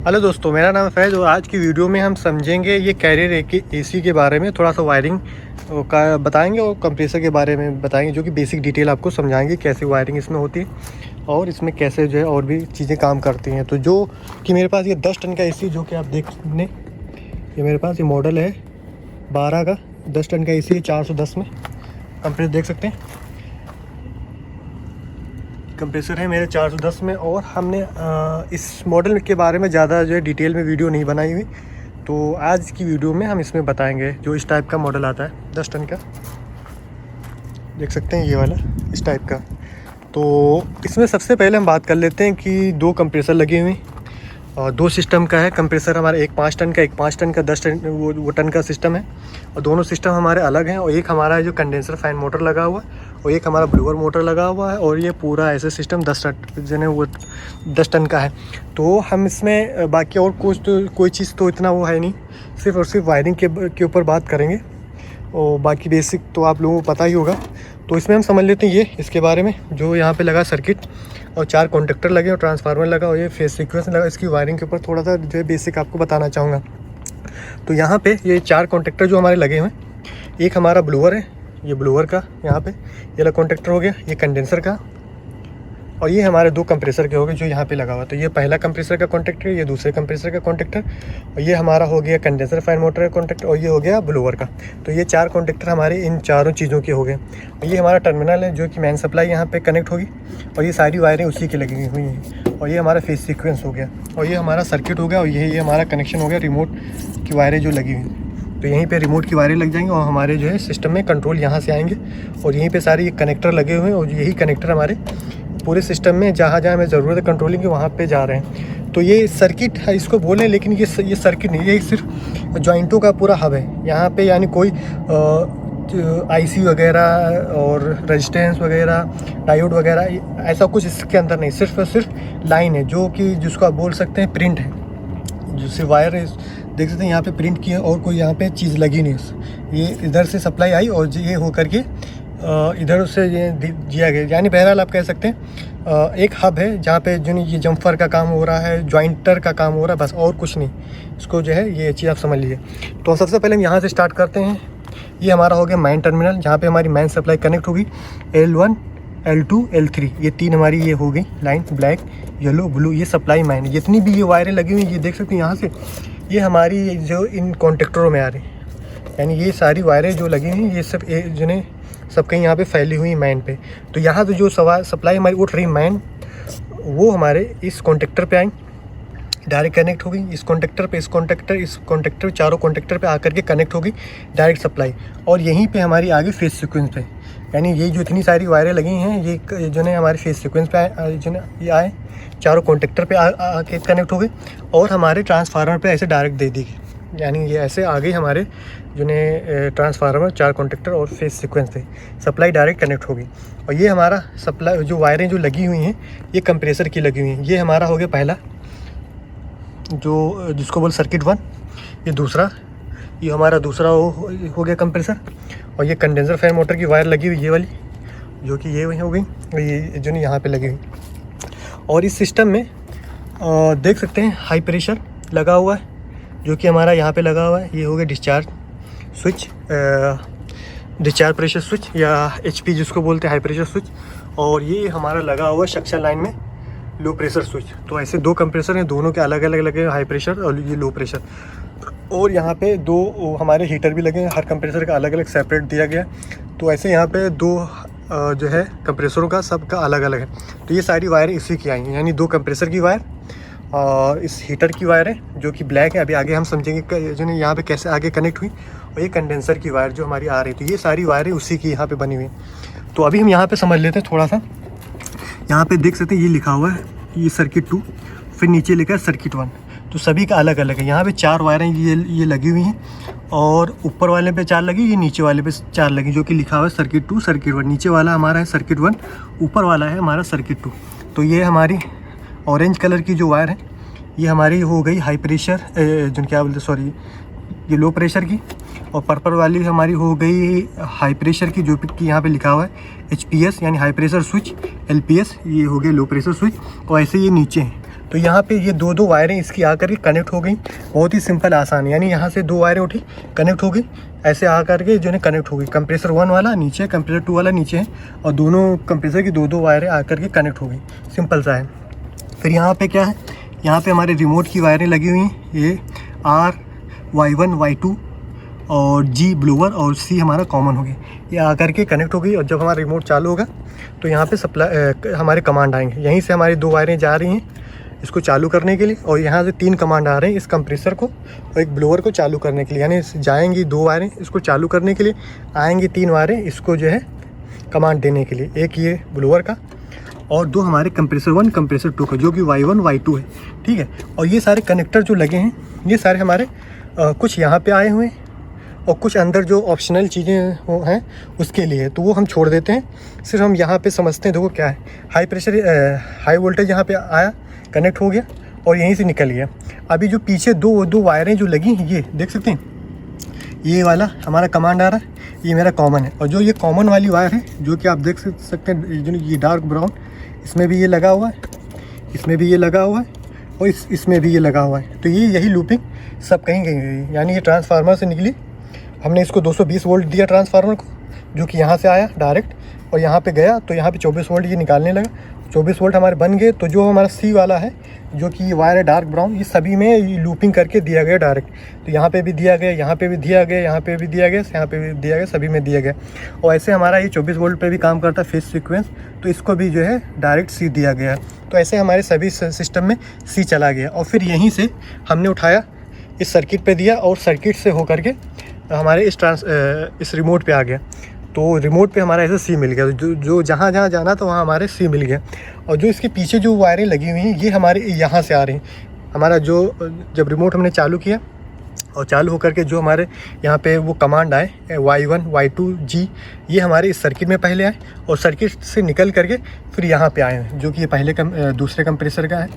Hello दोस्तों, मेरा नाम फैज़ और आज की वीडियो में हम समझेंगे ये कैरियर एसी के बारे में, थोड़ा सा वायरिंग का बताएंगे और कंप्रेसर के बारे में बताएंगे, जो कि बेसिक डिटेल आपको समझाएंगे कैसे वायरिंग इसमें होती है और इसमें कैसे जो है और भी चीज़ें काम करती हैं। तो जो कि मेरे पास ये 10 टन का एसी जो कि आप देखने, ये मेरे पास ये मॉडल है 12 का 10 टन का एसी है, 410 में कंप्रेसर देख सकते हैं। कंप्रेसर है मेरे 410 में और हमने इस मॉडल के बारे में ज़्यादा जो है डिटेल में वीडियो नहीं बनाई हुई, तो आज की वीडियो में हम इसमें बताएंगे। जो इस टाइप का मॉडल आता है 10 टन का, देख सकते हैं ये वाला इस टाइप का। तो इसमें सबसे पहले हम बात कर लेते हैं कि दो कंप्रेसर लगे हुए हैं और दो सिस्टम का है कंप्रेसर हमारा, एक 5 टन का, एक 5 टन का, 10 टन वो टन का सिस्टम है और दोनों सिस्टम हमारे अलग हैं। और एक हमारा जो कंडेंसर फैन मोटर लगा हुआ है और एक हमारा ब्लोअर मोटर लगा हुआ है और ये पूरा ऐसे सिस्टम 10 टन का है। तो हम इसमें बाकी और कोई चीज़ तो इतना वो है नहीं, सिर्फ और सिर्फ वायरिंग के ऊपर बात करेंगे और बाकी बेसिक तो आप लोगों को पता ही होगा। तो इसमें हम समझ लेते हैं ये इसके बारे में। जो यहाँ पे लगा सर्किट और 4 कॉन्टेक्टर लगे और ट्रांसफार्मर लगा और ये फेस सीक्वेंस लगा। इसकी वायरिंग के ऊपर थोड़ा सा जो है बेसिक आपको बताना चाहूँगा। तो यहाँ पे ये 4 कॉन्टेक्टर जो हमारे लगे हुए हैं, एक हमारा ब्लोअर है, ये ब्लोअर का यहाँ पे ये वाला कॉन्टेक्टर हो गया, ये कंडेंसर का, और ये हमारे दो कंप्रेसर के हो गए जो यहाँ पे लगा हुआ। तो ये पहला कंप्रेसर का कॉन्टेक्टर, ये दूसरे कंप्रेसर का कॉन्टेक्टर और ये हमारा हो गया कंडेंसर फैन मोटर का कॉन्टेक्टर और ये हो गया ब्लोअर का। तो ये 4 कॉन्टेक्टर हमारे इन चारों चीज़ों के हो गए। और ये हमारा टर्मिनल है जो कि मेन सप्लाई यहाँ पे कनेक्ट होगी और ये सारी वायरें उसी की लगी हुई हैं। और ये हमारा फेस सीक्वेंस हो गया और ये हमारा सर्किट हो गया और ये हमारा कनेक्शन हो गया रिमोट की वायरें जो लगी हुई। तो यहीं पे रिमोट की वायरें लग जाएंगी और हमारे जो है सिस्टम में कंट्रोल यहाँ से आएंगे और यहीं पे सारे ये कनेक्टर लगे हुए हैं और यही कनेक्टर हमारे पूरे सिस्टम में जहाँ जहाँ हमें ज़रूरत है कंट्रोलिंग की वहाँ पे जा रहे हैं। तो ये सर्किट है इसको बोलें, लेकिन ये सर्किट नहीं, ये सिर्फ जॉइंटों का पूरा हब है यहाँ पे। यानी कोई आईसी वगैरह और रेजिस्टेंस वगैरह, डायोड वगैरह ऐसा कुछ इसके अंदर नहीं, सिर्फ और सिर्फ लाइन है जो कि जिसको आप बोल सकते हैं प्रिंट है। जिससे वायर है देख सकते हैं यहाँ पे प्रिंट की है और कोई यहाँ पे चीज़ लगी नहीं। ये इधर से सप्लाई आई और ये हो करके इधर से ये दिया गया। यानी बहरहाल आप कह सकते हैं एक हब है जहाँ पे जो ये जम्फर का काम हो रहा है, जॉइंटर का काम हो रहा है, बस और कुछ नहीं। इसको जो है ये चीज़ आप समझ लीजिए। तो सबसे पहले हम यहाँ से स्टार्ट करते हैं। ये हमारा हो गया मेन टर्मिनल जहाँ पे हमारी मेन सप्लाई कनेक्ट होगी। L1, L2, L3 ये 3 हमारी ये हो गई लाइन, ब्लैक, येलो, ब्लू, ये सप्लाई माइन। जितनी भी ये वायरें लगी हुई ये देख सकते हैं यहाँ से, ये हमारी जो इन कॉन्टेक्टरों में आ रही है। यानी ये सारी वायरें जो लगी हुई ये सब जिन्हें सब कहीं यहाँ पे फैली हुई मैन पे। तो यहाँ पे जो सप्लाई हमारी उठ रही मैन, वो हमारे इस कॉन्टेक्टर पे आई, डायरेक्ट कनेक्ट होगी इस कॉन्टेक्टर पे, इस कॉन्टेक्टर चारों कॉन्टेक्टर पे आकर के कनेक्ट होगी डायरेक्ट सप्लाई। और यहीं पे हमारी आगे फेस सीक्वेंस पे, यानी ये जो इतनी सारी वायरें लगी हैं ये जो है हमारे फेस सीक्वेंस पे आए, जो है ये आए चारों कॉन्टेक्टर पे आके कनेक्ट हो गए और हमारे ट्रांसफार्मर पे ऐसे डायरेक्ट दे दी गई। यानी ये ऐसे आ गई हमारे जो ने ट्रांसफार्मर 4 कॉन्टेक्टर और फेस सीक्वेंस पे सप्लाई डायरेक्ट कनेक्ट होगी। और ये हमारा सप्लाई जो वायरें जो लगी हुई हैं ये कंप्रेसर की लगी हुई हैं। ये हमारा हो गया पहला जो जिसको बोल सर्किट 1, ये दूसरा, ये हमारा दूसरा हो गया कंप्रेसर। और ये कंडेंसर फैन मोटर की वायर लगी हुई ये वाली जो कि ये वही हो गई, ये जो नहीं यहाँ पे लगी हुई। और इस सिस्टम में देख सकते हैं हाई प्रेशर लगा हुआ है जो कि हमारा यहाँ पे लगा हुआ है। ये हो गया discharge switch, discharge pressure switch या HP जिसको बोलते हैं, हाई प्रेशर स्विच। और ये हमारा लगा हुआ है सक्शन लाइन में लो प्रेशर स्विच। तो ऐसे दो कंप्रेसर हैं, दोनों के अलग अलग लगे, हाई प्रेशर और ये लो प्रेशर। और यहाँ पे दो हमारे हीटर भी लगे हैं, हर कंप्रेसर का अलग अलग सेपरेट दिया गया। तो ऐसे यहाँ पे दो जो है कंप्रेसरों का सबका अलग अलग है। तो ये सारी वायरें इसी की आई हैं, यानी 2 कंप्रेसर की वायर और इस हीटर की वायर है जो कि ब्लैक है। अभी आगे हम समझेंगे जो नहीं यहाँ पे कैसे आगे कनेक्ट हुई। और ये कंडेंसर की वायर जो हमारी आ रही थी, ये सारी वायरें उसी की यहाँ पे बनी हुई। तो अभी हम यहाँ पे समझ लेते हैं थोड़ा सा। यहाँ पे देख सकते हैं ये लिखा हुआ है ये सर्किट 2, फिर नीचे लिखा है सर्किट 1। तो सभी का अलग अलग है। यहाँ पे 4 वायरें ये लगी हुई हैं और ऊपर वाले पे 4 लगी, ये नीचे वाले पे 4 लगी, जो कि लिखा हुआ है सर्किट 2 सर्किट 1। नीचे वाला हमारा है सर्किट 1, ऊपर वाला है हमारा सर्किट 2। तो ये हमारी ऑरेंज कलर की जो वायर है ये हमारी हो गई हाई प्रेशर जो क्या बोलते सॉरी ये लो प्रेशर की। और पर्पल वाली हमारी हो गई हाई प्रेशर की जो कि यहाँ पे लिखा हुआ है HPS यानी हाई प्रेशर स्विच, LPS ये हो गया लो प्रेशर स्विच। और ऐसे ये नीचे हैं तो यहाँ पे ये दो वायरें इसकी आकर के कनेक्ट हो गई। बहुत ही सिंपल आसान, यानी यहाँ से 2 वायरें उठी, कनेक्ट हो गई, ऐसे आकर के जो है कनेक्ट हो गई। कंप्रेसर 1 वाला नीचे, कंप्रेसर 2 वाला नीचे है, और दोनों कंप्रेसर की 2 वायरें आकर के कनेक्ट हो गई। सिंपल सा है। फिर यहाँ पे क्या है, यहाँ पे हमारे रिमोट की वायरें लगी हुई हैं। ये R, Y1, Y2 और G ब्लोअर और C हमारा कॉमन हो गया। ये आकर के कनेक्ट हो गई, और जब हमारा रिमोट चालू होगा तो यहाँ पे सप्लाई हमारे कमांड आएंगे। यहीं से हमारी 2 वायरें जा रही हैं इसको चालू करने के लिए, और यहाँ से 3 कमांड आ रहे हैं इस कंप्रेसर को और एक ब्लोअर को चालू करने के लिए। यानी जाएंगी 2 वायरें इसको चालू करने के लिए, आएंगी 3 वायरें इसको जो है कमांड देने के लिए। एक ये ब्लोअर का और 2 हमारे कंप्रेसर 1 कंप्रेसर 2 का, जो कि Y1 Y2 है, ठीक है। और ये सारे कनेक्टर जो लगे हैं ये सारे हमारे कुछ यहाँ पे आए हुए हैं और कुछ अंदर जो ऑप्शनल चीज़ें वो हैं उसके लिए, तो वो हम छोड़ देते हैं। सिर्फ हम यहाँ पे समझते हैं, देखो क्या है, हाई प्रेशर हाई वोल्टेज यहाँ पे आया, कनेक्ट हो गया और यहीं से निकल गया। अभी जो पीछे दो वायरें जो लगी हैं ये देख सकते हैं, ये वाला हमारा कमांड आ रहा है, ये मेरा कॉमन है। और जो ये कॉमन वाली वायर है जो कि आप देख सकते हैं, जो ये डार्क ब्राउन, इसमें भी ये लगा हुआ है, इसमें भी ये लगा हुआ है और इसमें भी ये लगा हुआ है। तो ये यही लूपिंग सब कहीं गई, यानी ये ट्रांसफार्मर से निकली। हमने इसको 220 वोल्ट दिया ट्रांसफार्मर को, जो कि यहाँ से आया डायरेक्ट और यहाँ पे गया, तो यहाँ पे 24 वोल्ट ये निकालने लगा। 24 वोल्ट हमारे बन गए। तो जो हमारा C वाला है, जो कि ये वायर है डार्क ब्राउन, ये सभी में ये लूपिंग करके दिया गया डायरेक्ट। तो यहाँ पे भी दिया गया, यहाँ पे भी दिया गया, यहाँ पे भी दिया गया, यहाँ पे भी दिया गया, सभी में दिया गया। और ऐसे हमारा ये 24 वोल्ट पे भी काम करता है फेज सीक्वेंस, तो इसको भी जो है डायरेक्ट C दिया गया। तो ऐसे हमारे सभी सिस्टम में C चला गया। और फिर यहीं से हमने उठाया इस सर्किट पे दिया और सर्किट से होकर के हमारे इस रिमोट पे आ गया। तो रिमोट पे हमारा ऐसे C मिल गया। जो जहाँ जाना तो वहाँ हमारे C मिल गया। और जो इसके पीछे जो वायरें लगी हुई हैं ये हमारे यहाँ से आ रही हैं। हमारा जब रिमोट हमने चालू किया और चालू होकर के जो हमारे यहाँ पे वो कमांड आए Y1 Y2 G, ये हमारे इस सर्किट में पहले आए और सर्किट से निकल करके फिर यहाँ पे आए हैं, जो कि ये दूसरे कंप्रेसर का है,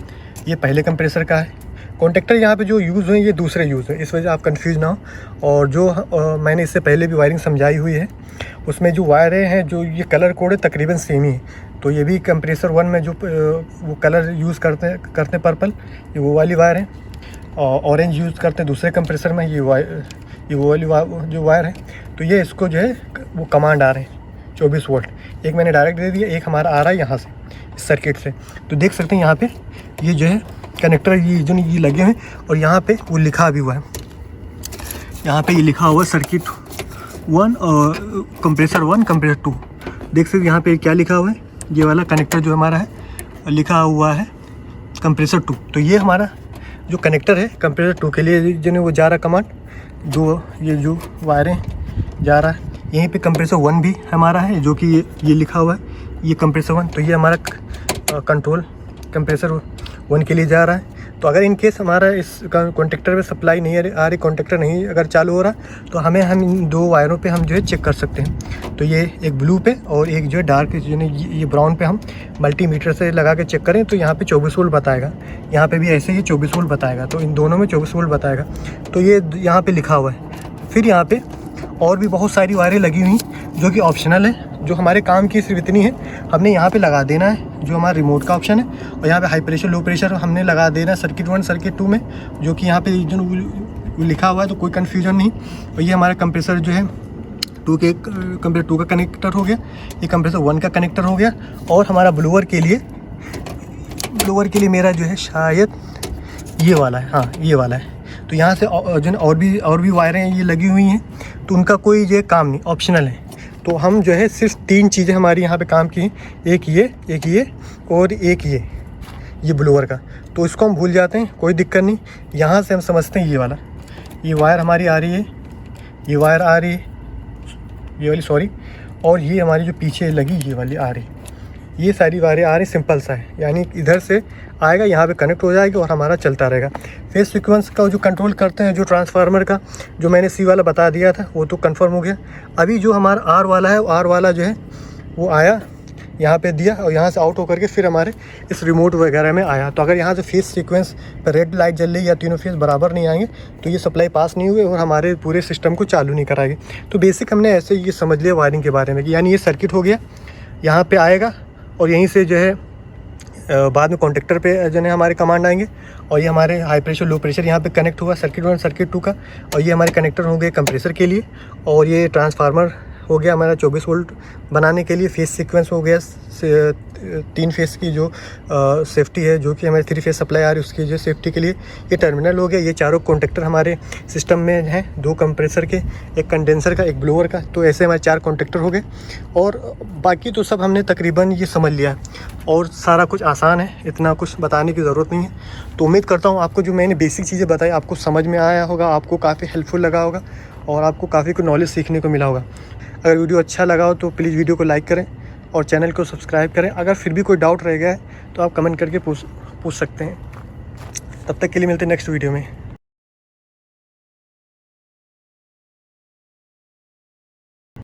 ये पहले कंप्रेसर का है। कॉन्टेक्टर यहाँ पे जो यूज़ हुए ये दूसरे यूज़ हैं, इस वजह से आप कंफ्यूज ना हो। और जो मैंने इससे पहले भी वायरिंग समझाई हुई है, उसमें जो वायरें हैं जो ये कलर कोड है तकरीबन सेम ही है। तो ये भी कंप्रेसर 1 में जो वो कलर यूज़ करते हैं पर्पल, ये वो वाली वायर है। और ऑरेंज यूज़ करते हैं दूसरे कंप्रेसर में, ये वो वाली जो वायर है। तो ये इसको जो है वो कमांड आ रहे हैं 24 वोल्ट। एक मैंने डायरेक्ट दे दिया, एक हमारा आ रहा है यहाँ से इस सर्किट से। तो देख सकते हैं यहाँ पे ये जो है कनेक्टर ये लगे हैं और यहाँ पे वो लिखा भी हुआ है, यहाँ पे ये लिखा हुआ है सर्किट 1 और कंप्रेसर 1 कंप्रेसर 2। देख सकते यहाँ पे क्या लिखा हुआ है, ये वाला कनेक्टर जो हमारा है लिखा हुआ है कंप्रेसर 2। तो ये हमारा जो कनेक्टर है कंप्रेसर 2 के लिए जो वो जा रहा कमांड, ये जो वायरें जा रहा है। यहीं पे कंप्रेसर 1 भी हमारा है, जो कि ये लिखा हुआ है, ये कंप्रेसर 1। तो ये हमारा कंट्रोल कंप्रेसर 1 के लिए जा रहा है। तो अगर इन केस हमारा इस कॉन्टेक्टर में सप्लाई नहीं आ रही, कॉन्टेक्टर नहीं अगर चालू हो रहा, तो हम इन 2 वायरों पे हम जो है चेक कर सकते हैं। तो ये एक ब्लू पे और एक जो है डार्क ये ब्राउन पे हम मल्टीमीटर से लगा के चेक करें तो यहाँ पे 24 वोल्ट बताएगा, यहाँ पे भी ऐसे ही 24 वोल्ट बताएगा। तो इन दोनों में 24 वोल्ट बताएगा। तो ये यहाँ पे लिखा हुआ है। फिर यहाँ पे और भी बहुत सारी वायरें लगी हुई जो कि ऑप्शनल है, जो हमारे काम की सिर्फ इतनी है, हमने यहाँ पे लगा देना है जो हमारा रिमोट का ऑप्शन है। और यहाँ पे हाई प्रेशर लो प्रेशर हमने लगा देना है सर्किट 1 सर्किट 2 में, जो कि यहाँ पे जो लिखा हुआ है, तो कोई कन्फ्यूजन नहीं। और ये हमारा कंप्रेसर जो है कंप्रेसर 2 का कनेक्टर हो गया, ये कंप्रेसर 1 का कनेक्टर हो गया। और हमारा ब्लोअर के लिए मेरा जो है शायद ये वाला है, हाँ ये वाला है। तो यहाँ से जो और भी वायरें ये लगी हुई हैं, तो उनका कोई जो काम नहीं, ऑप्शनल है। तो हम जो है सिर्फ 3 चीज़ें हमारी यहाँ पे काम की हैं, एक ये और एक ये ब्लोअर का। तो इसको हम भूल जाते हैं, कोई दिक्कत नहीं। यहाँ से हम समझते हैं ये वायर हमारी आ रही है, ये वायर आ रही है, ये वाली सॉरी, और ये हमारी जो पीछे लगी ये वाली आ रही, ये सारी वायरें आ रही। सिंपल सा है, यानी इधर से आएगा यहाँ पे कनेक्ट हो जाएगा और हमारा चलता रहेगा। फेज सीक्वेंस का जो कंट्रोल करते हैं, जो ट्रांसफार्मर का जो मैंने C वाला बता दिया था वो तो कंफर्म हो गया। अभी जो हमारा R वाला है, R वाला जो है वो आया यहाँ पे दिया और यहाँ से आउट होकर के फिर हमारे इस रिमोट वगैरह में आया। तो अगर यहाँ से फेज सीक्वेंस पर रेड लाइट जल रही या तीनों फेज बराबर नहीं आएंगे तो ये सप्लाई पास नहीं हुए और हमारे पूरे सिस्टम को चालू नहीं कराएंगे। तो बेसिक हमने ऐसे ये समझ लिया वायरिंग के बारे में कि यानी ये सर्किट हो गया, यहाँ पर आएगा और यहीं से जो है बाद में कॉन्टेक्टर पे जो है हमारे कमांड आएंगे। और ये हमारे हाई प्रेशर लो प्रेशर यहाँ पे कनेक्ट हुआ सर्किट 1 सर्किट 2 का। और ये हमारे कनेक्टर होंगे कंप्रेसर के लिए। और ये ट्रांसफार्मर हो गया हमारा 24 वोल्ट बनाने के लिए। फेस सीक्वेंस हो गया 3 फेस की जो सेफ्टी है, जो कि हमारे 3 फेस सप्लाई आ रही है उसकी जो सेफ्टी के लिए। ये टर्मिनल हो गया। ये चारों कॉन्टेक्टर हमारे सिस्टम में हैं, 2 कंप्रेसर के, एक कंडेंसर का, एक ब्लोअर का। तो ऐसे हमारे 4 कॉन्टेक्टर हो गए। और बाकी तो सब हमने तकरीबन ये समझ लिया है और सारा कुछ आसान है, इतना कुछ बताने की ज़रूरत नहीं है। तो उम्मीद करता हूँ आपको जो मैंने बेसिक चीज़ें बताई आपको समझ में आया होगा, आपको काफ़ी हेल्पफुल लगा होगा और आपको काफ़ी कुछ नॉलेज सीखने को मिला होगा। अगर वीडियो अच्छा लगा हो तो प्लीज़ वीडियो को लाइक करें और चैनल को सब्सक्राइब करें। अगर फिर भी कोई डाउट रह गया है तो आप कमेंट करके पूछ सकते हैं। तब तक के लिए मिलते हैं नेक्स्ट वीडियो में।